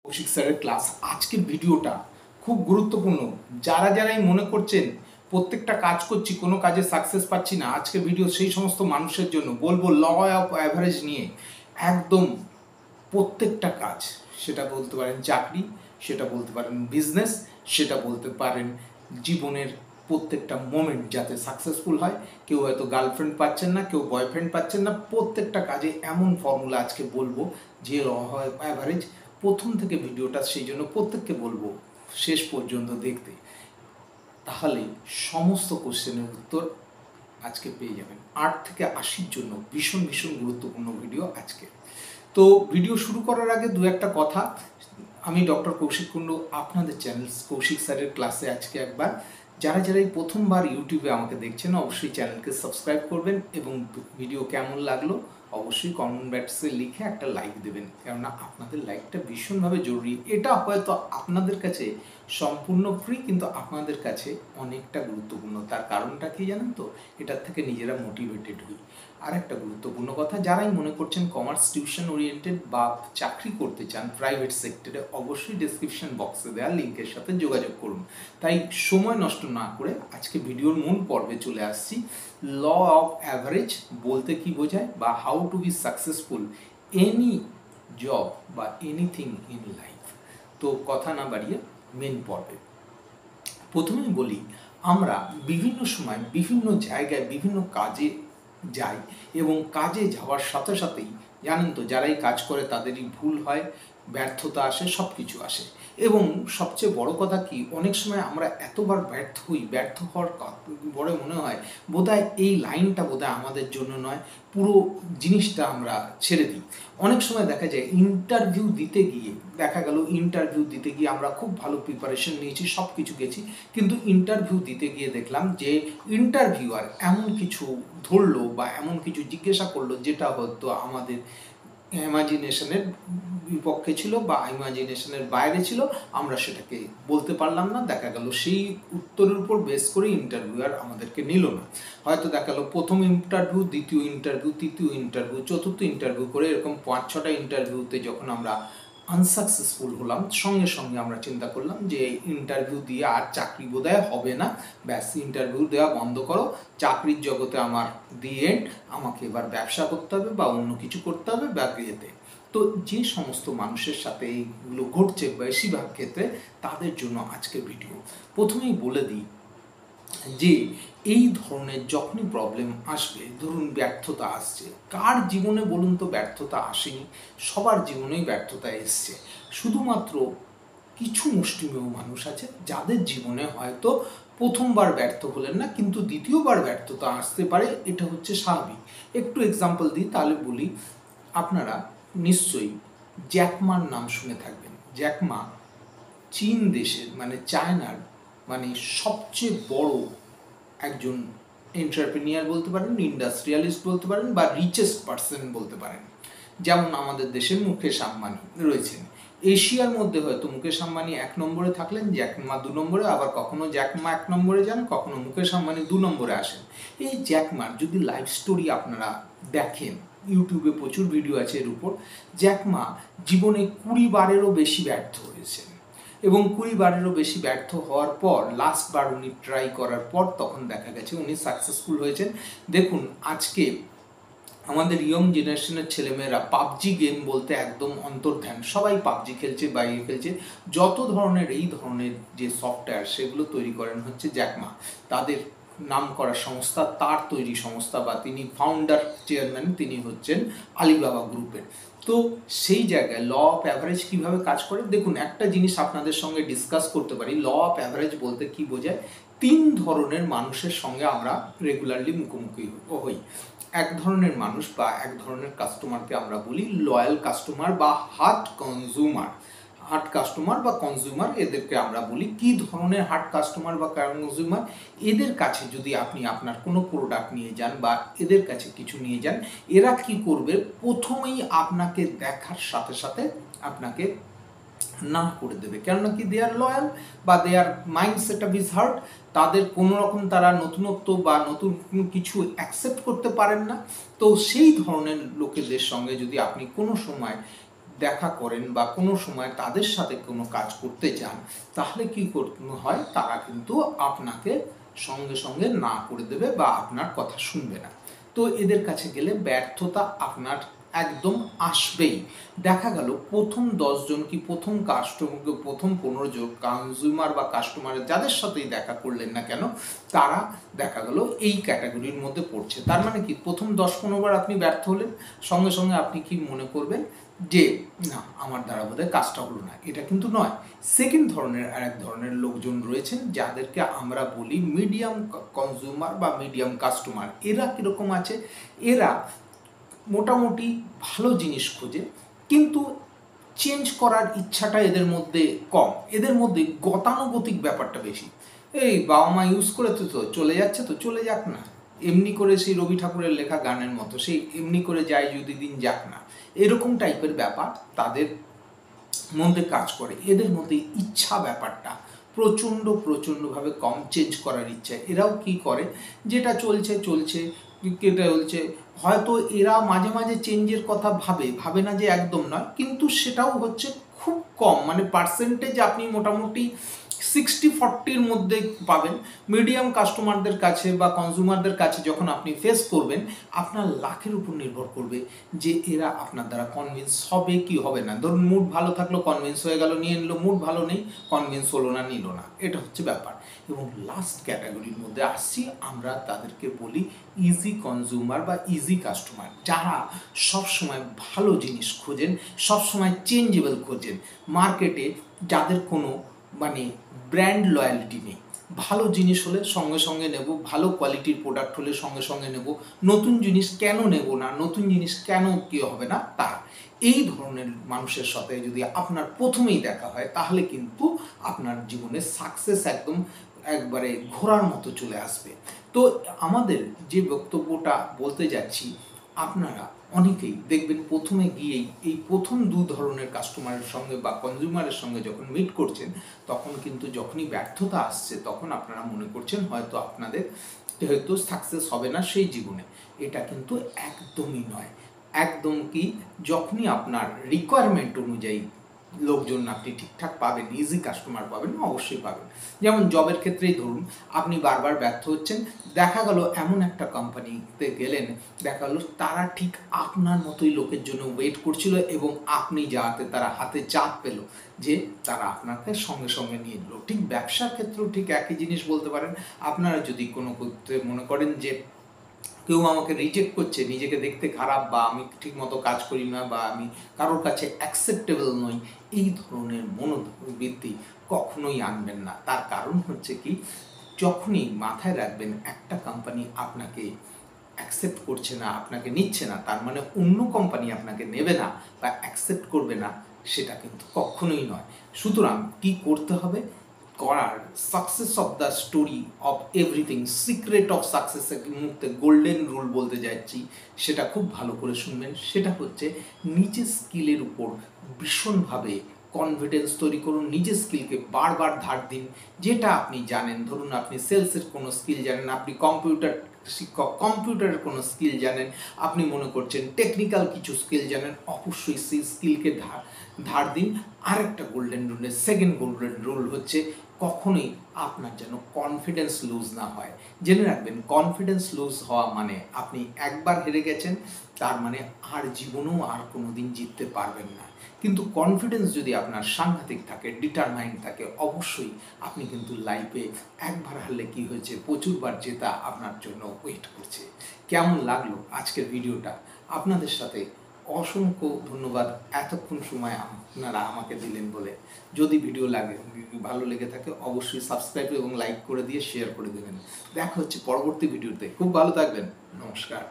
কৌশিক স্যারের ক্লাস আজকের ভিডিওটা খুব গুরুত্বপূর্ণ। যারাই মনে করছেন প্রত্যেকটা কাজ করছি, কোনো কাজে সাকসেস পাচ্ছি না, আজকের ভিডিও সেই সমস্ত মানুষের জন্য। বলবো ল অফ অ্যাভারেজ নিয়ে একদম প্রত্যেকটা কাজ, সেটা বলতে পারেন চাকরি, সেটা বলতে পারেন বিজনেস, সেটা বলতে পারেন জীবনের প্রত্যেকটা মোমেন্ট যাতে সাকসেসফুল হয়। কেউ হয়তো গার্লফ্রেন্ড পাচ্ছেন না, কেউ বয়ফ্রেন্ড পাচ্ছেন না, প্রত্যেকটা কাজে এমন ফর্মুলা আজকে বলবো যে ল অফ অ্যাভারেজ প্রথম থেকে ভিডিওটা, সেই জন্য প্রত্যেককে বলবো শেষ পর্যন্ত দেখতে, তাহলে সমস্ত কোশ্চেনের উত্তর আজকে পেয়ে যাবেন। 8 থেকে 80-র জন্য ভীষণ গুরুত্বপূর্ণ ভিডিও আজকে। তো ভিডিও শুরু করার আগে দু একটা কথা। আমি ডক্টর কৌশিক কুণ্ডু, আপনাদের চ্যানেল কৌশিক স্যারের ক্লাসে আজকে একবার যারা এই প্রথমবার ইউটিউবে আমাকে দেখছেন অবশ্যই চ্যানেলকে সাবস্ক্রাইব করবেন এবং ভিডিও কেমন লাগলো অবশ্যই কমেন্ট বক্সে লিখে একটা লাইক দেবেন, কেননা আপনাদের লাইকটা ভীষণভাবে জরুরি। এটা হয়তো আপনাদের কাছে সম্পূর্ণ ফ্রি, কিন্তু আপনাদের কাছে অনেকটা গুরুত্বপূর্ণ। তার কারণটা কি জানেন তো? এটার থেকে নিজেরা মোটিভেটেড হই। আর একটা গুরুত্বপূর্ণ কথা, যারাই মনে করছেন কমার্স টিউশন ওরিয়েন্টেড বা চাকরি করতে চান প্রাইভেট সেক্টরে, অবশ্যই ডেসক্রিপশন বক্সে দেওয়া লিঙ্কের সাথে যোগাযোগ করুন। তাই সময় নষ্ট না করে আজকে ভিডিওর মূল পর্বে চলে আসছি। ল অফ অ্যাভারেজ বলতে কি বোঝায়, বা how to be successful any job বা এনিথিং ইন লাইফ। তো কথা না বাড়িয়ে মেন পর্বে প্রথমেই বলি, আমরা বিভিন্ন সময় বিভিন্ন জায়গায় বিভিন্ন কাজে যাই এবং কাজে যাওয়ার সাথে সাথেই জানেন তো, যারাই কাজ করে তাদেরই ভুল হয়, ব্যর্থতা আসে, সব কিছু আসে। এবং সবচেয়ে বড় কথা কি, অনেক সময় আমরা এতবার ব্যর্থ হই, ব্যর্থ হওয়ার পরে মনে হয় বোধহয় এই লাইনটা বোধহয় আমাদের জন্য নয়, পুরো জিনিসটা আমরা ছেড়ে দিই। অনেক সময় দেখা যায় ইন্টারভিউ দিতে গিয়ে আমরা খুব ভালো প্রিপারেশন নিয়েছি, সব কিছু গেছি, কিন্তু ইন্টারভিউ দিতে গিয়ে দেখলাম যে ইন্টারভিউয়ার এমন কিছু ধরলো বা এমন কিছু জিজ্ঞাসা করলো যেটা হয়তো আমাদের ইমাজিনেশনের বিপক্ষে ছিল বা ইমাজিনেশনের বাইরে ছিল। আমরা সেটাকে বলতে পারলাম না, দেখা গেল সেই উত্তরের উপর বেস করে ইন্টারভিউয়ার আমাদেরকে নিল না। হয়তো দেখা গেল প্রথম ইন্টারভিউ, দ্বিতীয় ইন্টারভিউ, তৃতীয় ইন্টারভিউ, চতুর্থ ইন্টারভিউ করে এরকম 5-6টা ইন্টারভিউতে যখন আমরা আনসাকসেসফুল হলাম, সঙ্গে আমরা চিন্তা করলাম যে ইন্টারভিউ দিয়ে আর চাকরি বোধহয় হবে না, ব্যাস ইন্টারভিউ দেওয়া বন্ধ করো, চাকরির জগতে আমার দি এন্ড, আমাকে এবার ব্যবসা করতে হবে বা অন্য কিছু করতে হবে বা ইয়েতে। তো যে সমস্ত মানুষের সাথে এইগুলো ঘটছে বেশিরভাগ ক্ষেত্রে, তাদের জন্য আজকের ভিডিও। প্রথমেই বলে দিই যে এই ধরনের যখনই প্রবলেম আসবে, ধরুন ব্যর্থতা আসছে, কার জীবনে বলুন তো ব্যর্থতা আসেনি? সবার জীবনেই ব্যর্থতা এসছে। শুধুমাত্র কিছু মুষ্টিমেয় মানুষ আছে যাদের জীবনে হয়তো প্রথমবার ব্যর্থ হলেন না, কিন্তু দ্বিতীয়বার ব্যর্থতা আসতে পারে, এটা হচ্ছে স্বাভাবিক। একটু এক্সাম্পল দিই, তাহলে বলি, আপনারা নিশ্চয়ই জ্যাকমার নাম শুনে থাকবেন। জ্যাকমা চীন দেশের মানে চায়নার মানে সবচেয়ে বড় একজন এন্টারপ্রেনিয়ার বলতে পারেন, ইন্ডাস্ট্রিয়ালিস্ট বলতে পারেন, বা রিচেস্ট পার্সন বলতে পারেন। যেমন আমাদের দেশের মুকেশ আম্বানি রয়েছেন, এশিয়ার মধ্যে হয়তো মুকেশ আম্বানি 1 নম্বরে থাকলেন, জ্যাকমা 2 নম্বরে, আবার কখনো জ্যাকমা 1 নম্বরে যান, কখনো মুকেশ আম্বানি 2 নম্বরে আসেন। এই জ্যাকমার যদি লাইফ স্টোরি আপনারা দেখেন, ইউটিউবে প্রচুর ভিডিও আছে এর উপর, জ্যাকমা জীবনে 20 বারেরও বেশি ব্যর্থ হয়েছেন এবং 20 বারেরও বেশি ব্যর্থ হওয়ার পর লাস্ট বার উনি ট্রাই করার পর তখন দেখা গেছে উনি সাকসেসফুল হয়েছেন। দেখুন, আজকে আমাদের ইয়ং জেনারেশনের ছেলেমেয়েরা পাবজি গেম বলতে একদম অন্তর্ধান, সবাই পাবজি খেলছে, বাইরে খেলছে। যত ধরনের এই ধরনের যে সফটওয়্যার, সেগুলো তৈরি করেন হচ্ছে জ্যাকমা, তাদের নাম করা সংস্থা, তার তৈরি সংস্থা, বা তিনি ফাউন্ডার চেয়ারম্যান, তিনি হচ্ছেন আলিবাবা গ্রুপের। তো সেই জায়গায় ল অফ অ্যাভারেজ কীভাবে কাজ করে দেখুন, একটা জিনিস আপনাদের সঙ্গে ডিসকাস করতে পারি। ল অফ অ্যাভারেজ বলতে কি বোঝায়? 3 ধরনের মানুষের সঙ্গে আমরা রেগুলারলি মুখোমুখি হই। এক ধরনের মানুষ বা এক ধরনের কাস্টমারকে আমরা বলি লয়াল কাস্টমার বা হার্ট কাস্টমার বা কনজিউমার, এদেরকে আমরা বলি। কি ধরনের হার্ট কাস্টমার বা কনজিউমার? এদের কাছে যদি আপনি আপনার কোনো প্রোডাক্ট নিয়ে যান বা এদের কাছে কিছু নিয়ে যান, এরা কি করবে? প্রথমেই আপনাকে দেখার সাথে সাথে আপনাকে না করে দেবে, কেননা কি দে আর লয়াল বা they are mind set up is hurt. তাদের কোনো রকম তারা নতুনত্ব বা নতুন কিছু অ্যাকসেপ্ট করতে পারেন না। তো সেই ধরনের লোকেদের সঙ্গে যদি আপনি কোনো সময় দেখা করেন বা কোনো সময় তাদের সাথে কোনো কাজ করতে যান, তাহলে কি করতে হয়, তারা কিন্তু আপনাকে সঙ্গে সঙ্গে না করে দেবে বা আপনার কথা শুনবে না। তো এদের কাছে গেলে ব্যর্থতা আপনার একদম আসবেই। দেখা গেল প্রথম 10 জন কি প্রথম কাস্টমারকে প্রথম 15 জন কনজিউমার বা কাস্টমারের যাদের সাথেই দেখা করলেন না কেন, তারা দেখা গেল এই ক্যাটাগরির মধ্যে পড়ছে। তার মানে কি প্রথম 10-15 বার আপনি ব্যর্থ হলেন, সঙ্গে সঙ্গে আপনি কি মনে করবেন যে না, আমার দ্বারা বোধহয় কাজটা হলো না। এটা কিন্তু নয়। সেকেন্ড ধরনের আরেক ধরনের লোকজন রয়েছেন যাদেরকে আমরা বলি মিডিয়াম কনজিউমার বা মিডিয়াম কাস্টমার। এরা কীরকম আছে, এরা মোটামুটি ভালো জিনিস খোঁজে, কিন্তু চেঞ্জ করার ইচ্ছাটা এদের মধ্যে কম। এদের মধ্যে গতানুগতিক ব্যাপারটা বেশি। এই বাবা মা ইউজ করে তো চলে যাচ্ছে, তো চলে যাক না, এমনি করে সেই রবি ঠাকুরের লেখা গানের মতো, সেই এমনি করে যায় যদি দিন যাক না, এরকম টাইপের ব্যাপার তাদের মধ্যে কাজ করে। এদের মধ্যে ইচ্ছা ব্যাপারটা প্রচণ্ডভাবে কম, চেঞ্জ করার ইচ্ছা। এরাও কি করে, যেটা চলছে কেটে চলছে, হয়তো এরা মাঝে মাঝে চেঞ্জের কথা ভাবে না যে একদম নয়, কিন্তু সেটাও হচ্ছে খুব কম, মানে পার্সেন্টেজ আপনি মোটামুটি 60-40-র মধ্যে পাবেন। মিডিয়াম কাস্টমারদের কাছে বা কনজিউমারদের কাছে যখন আপনি ফেস করবেন, আপনার লাখের উপর নির্ভর করবে যে এরা আপনার দ্বারা কনভিন্স হবে কি হবে না। ধরুন মুড ভালো থাকলো, কনভিন্স হয়ে গেল, নিয়ে নিল, মুড ভালো নেই, কনভিন্স হলো না, নিল না, এটা হচ্ছে ব্যাপার। এবং লাস্ট ক্যাটাগরির মধ্যে আসছি আমরা, তাদেরকে বলি ইজি কনজিউমার বা ইজি কাস্টমার, যারা সবসময় ভালো জিনিস খোঁজেন, সবসময় চেঞ্জেবল খোঁজেন, মার্কেটে যাদের কোনো মানে ব্র্যান্ড লয়্যালিটি নেই। ভালো জিনিস হলে সঙ্গে সঙ্গে নেব, ভালো কোয়ালিটির প্রোডাক্ট হলে সঙ্গে সঙ্গে নেব, নতুন জিনিস কেন নেব না, নতুন জিনিস কেন কি হবে না, তারা এই ধরনের মানুষের সাথে যদি আপনার প্রথমেই দেখা হয়, তাহলে কিন্তু আপনার জীবনে সাকসেস একবারে ঘোড়ার মতো চলে আসবে। তো আমাদের যে বক্তব্যটা বলতে যাচ্ছি, আপনারা অনেকেই দেখবেন প্রথমে গিয়েই এই প্রথম দু ধরনের কাস্টমারের সঙ্গে বা কনজিউমারের সঙ্গে যখন মিট করছেন, তখন কিন্তু যখনই ব্যর্থতা আসছে, তখন আপনারা মনে করছেন হয়তো আপনাদের হয়তো সাকসেস হবে না সেই জীবনে। এটা কিন্তু একদমই নয়। একদম কি, যখনই আপনার রিকোয়ারমেন্ট অনুযায়ী লোকজন আপনি ঠিকঠাক পাবেন, ইজি কাস্টমার পাবেন, অবশ্যই পাবেন। যেমন জবের ক্ষেত্রেই ধরুন, আপনি বারবার ব্যর্থ হচ্ছেন, দেখা গেল এমন একটা কোম্পানিতে গেলেন, দেখা গেল তারা ঠিক আপনার মতোই লোকের জন্য ওয়েট করছিল, এবং আপনি যাতে তারা হাতে চাপ পেল যে তারা আপনাকে সঙ্গে সঙ্গে নিয়ে নিল। ঠিক ব্যবসার ক্ষেত্রেও ঠিক একই জিনিস বলতে পারেন। আপনারা যদি কোনো ক্ষেত্রে মনে করেন যে কেউ আমাকে রিজেক্ট করছে, নিজেকে দেখতে খারাপ, বা আমি ঠিক মতো কাজ করি না, বা আমি কারোর কাছে অ্যাকসেপ্টেবল নই, এই ধরনের মনোবৃত্তি কখনোই আনবেন না। তার কারণ হচ্ছে কি, যখনই মাথায় রাখবেন একটা কোম্পানি আপনাকে অ্যাকসেপ্ট করছে না, আপনাকে নিচ্ছে না, তার মানে অন্য কোম্পানি আপনাকে নেবে না বা অ্যাকসেপ্ট করবে না, সেটা কিন্তু কখনোই নয়। সুতরাং কি করতে হবে, করার success of the story of everything, secret of সাকসেসের মুহূর্তে গোল্ডেন রুল বলতে যাচ্ছি, সেটা খুব ভালো করে শুনবেন। সেটা হচ্ছে নিজের স্কিলের উপর ভীষণভাবে কনফিডেন্স তৈরি করুন, নিজের স্কিলকে বারবার ধার দিন। যেটা আপনি জানেন, ধরুন আপনি সেলসের কোনো স্কিল জানেন, আপনি কম্পিউটার শিক্ষক, কম্পিউটারের কোনো স্কিল জানেন, আপনি মনে করছেন টেকনিক্যাল কিছু স্কিল জানেন, অবশ্যই সেই স্কিলকে ধার দিন। আরেকটা গোল্ডেন রুলের সেকেন্ড গোল্ডেন রুল হচ্ছে, কখনোই আপনার যেন কনফিডেন্স লুজ না হয়। জেনে রাখবেন, কনফিডেন্স লুজ হওয়া মানে আপনি একবার হেরে গেছেন, তার মানে আর জীবনেও আর কোনো দিন জিততে পারবেন না। কিন্তু কনফিডেন্স যদি আপনার সাংঘাতিক থাকে, ডিটারমাইন্ড থাকে, অবশ্যই আপনি কিন্তু লাইফে একবার হারলে কি হয়েছে, প্রচুরবার জেতা আপনার জন্য ওয়েট করছে। কেমন লাগলো আজকের ভিডিওটা? আপনাদের সাথে অসংখ্য ধন্যবাদ এতক্ষণ সময় আপনারা আমাকে দিলেন বলে। যদি ভিডিও ভালো লেগে থাকে, অবশ্যই সাবস্ক্রাইব এবং লাইক করে দিয়ে শেয়ার করে দেবেন। দেখা হচ্ছে পরবর্তী ভিডিওতে। খুব ভালো থাকবেন। নমস্কার।